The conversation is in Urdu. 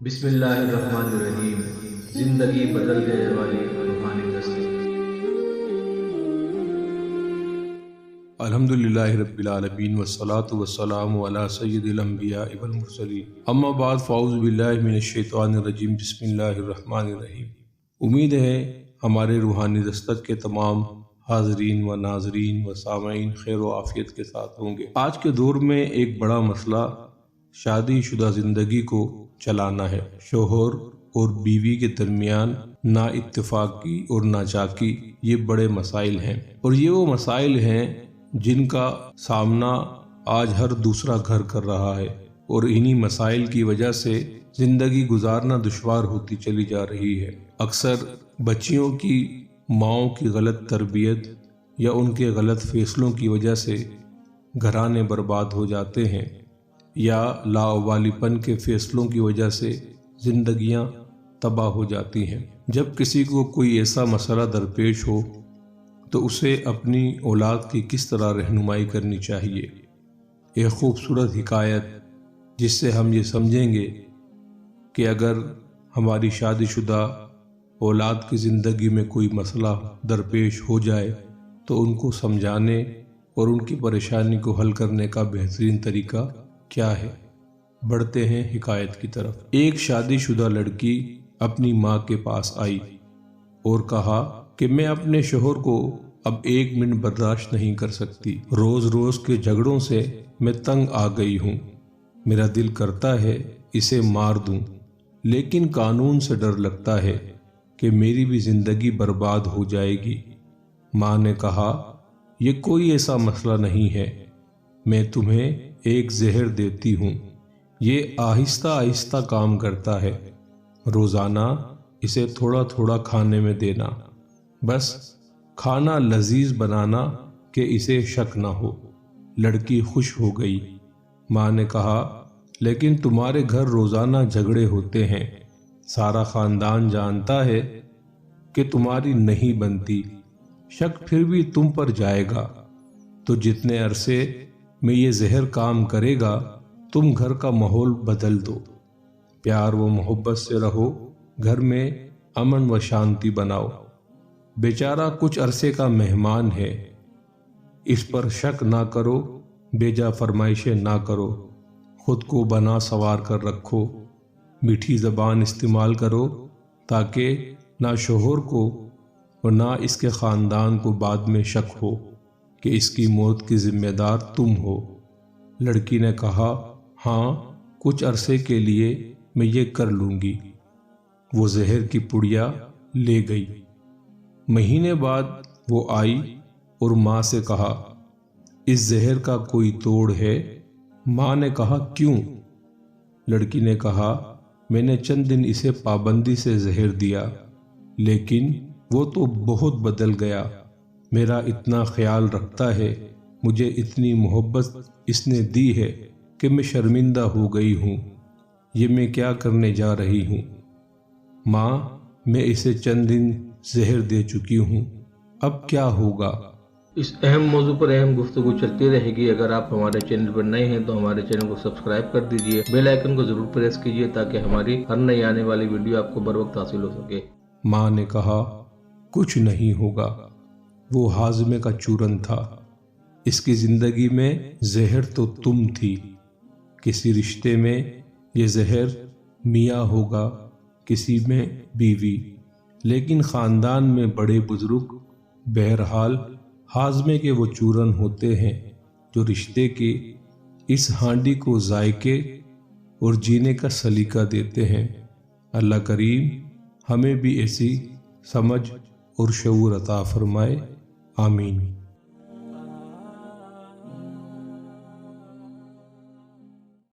بسم اللہ الرحمن الرحیم۔ زندگی بدل دینے والی روحانی دستک۔ الحمدللہ رب العالمین والصلاة والسلام علی سید الانبیاء والمرسلین، اما بعد فاعوذ باللہ من الشیطان الرجیم، بسم اللہ الرحمن الرحیم۔ امید ہے ہمارے روحانی دستک کے تمام حاضرین و ناظرین و سامعین خیر و عافیت کے ساتھ ہوں گے۔ آج کے دور میں ایک بڑا مسئلہ شادی شدہ زندگی کو چلانا ہے۔ شوہر اور بیوی کے درمیان نا اتفاقی اور ناچاکی یہ بڑے مسائل ہیں، اور یہ وہ مسائل ہیں جن کا سامنا آج ہر دوسرا گھر کر رہا ہے، اور انہی مسائل کی وجہ سے زندگی گزارنا دشوار ہوتی چلی جا رہی ہے۔ اکثر بچیوں کی ماؤں کی غلط تربیت یا ان کے غلط فیصلوں کی وجہ سے گھرانے برباد ہو جاتے ہیں، یا لاوالی پن کے فیصلوں کی وجہ سے زندگیاں تباہ ہو جاتی ہیں۔ جب کسی کو کوئی ایسا مسئلہ درپیش ہو تو اسے اپنی اولاد کی کس طرح رہنمائی کرنی چاہیے۔ ایک خوبصورت حکایت جس سے ہم یہ سمجھیں گے کہ اگر ہماری شادی شدہ اولاد کی زندگی میں کوئی مسئلہ درپیش ہو جائے تو ان کو سمجھانے اور ان کی پریشانی کو حل کرنے کا بہترین طریقہ کیا ہے۔ بڑھتے ہیں حکایت کی طرف۔ ایک شادی شدہ لڑکی اپنی ماں کے پاس آئی اور کہا کہ میں اپنے شوہر کو اب 1 منٹ برداشت نہیں کر سکتی۔ روز روز کے جھگڑوں سے میں تنگ آ گئی ہوں۔ میرا دل کرتا ہے اسے مار دوں، لیکن قانون سے ڈر لگتا ہے کہ میری بھی زندگی برباد ہو جائے گی۔ ماں نے کہا، یہ کوئی ایسا مسئلہ نہیں ہے، میں تمہیں ایک زہر دیتی ہوں، یہ آہستہ آہستہ کام کرتا ہے، روزانہ اسے تھوڑا تھوڑا کھانے میں دینا، بس کھانا لذیذ بنانا کہ اسے شک نہ ہو۔ لڑکی خوش ہو گئی۔ ماں نے کہا، لیکن تمہارے گھر روزانہ جھگڑے ہوتے ہیں، سارا خاندان جانتا ہے کہ تمہاری نہیں بنتی، شک پھر بھی تم پر جائے گا، تو جتنے عرصے میں یہ زہر کام کرے گا تم گھر کا ماحول بدل دو، پیار و محبت سے رہو، گھر میں امن و شانتی بناؤ۔ بیچارہ کچھ عرصے کا مہمان ہے، اس پر شک نہ کرو، بیجا فرمائشیں نہ کرو، خود کو بنا سوار کر رکھو، میٹھی زبان استعمال کرو تاکہ نہ شوہر کو اور نہ اس کے خاندان کو بعد میں شک ہو کہ اس کی موت کی ذمہ دار تم ہو۔ لڑکی نے کہا، ہاں کچھ عرصے کے لیے میں یہ کر لوں گی۔ وہ زہر کی پڑیا لے گئی۔ مہینے بعد وہ آئی اور ماں سے کہا، اس زہر کا کوئی توڑ ہے؟ ماں نے کہا، کیوں؟ لڑکی نے کہا، میں نے چند دن اسے پابندی سے زہر دیا، لیکن وہ تو بہت بدل گیا، میرا اتنا خیال رکھتا ہے، مجھے اتنی محبت اس نے دی ہے کہ میں شرمندہ ہو گئی ہوں، یہ میں کیا کرنے جا رہی ہوں؟ ماں، میں اسے چند دن زہر دے چکی ہوں، اب کیا ہوگا؟ اس اہم موضوع پر اہم گفتگو چلتی رہے گی۔ اگر آپ ہمارے چینل پر نئے ہیں تو ہمارے چینل کو سبسکرائب کر دیجئے، بیل آئیکن کو ضرور پریس کیجئے تاکہ ہماری ہر نئی آنے والی ویڈیو آپ کو بر وقت حاصل ہو سکے۔ ماں نے کہا، کچھ نہیں ہوگا، وہ ہاضمے کا چورن تھا، اس کی زندگی میں زہر تو تم تھی، کسی رشتے میں یہ زہر میاں ہوگا، کسی میں بیوی، لیکن خاندان میں بڑے بزرگ بہرحال ہاضمے کے وہ چورن ہوتے ہیں جو رشتے کے اس ہانڈی کو ذائقے اور جینے کا سلیقہ دیتے ہیں۔ اللہ کریم ہمیں بھی ایسی سمجھ اور شعور عطا فرمائے، آمین۔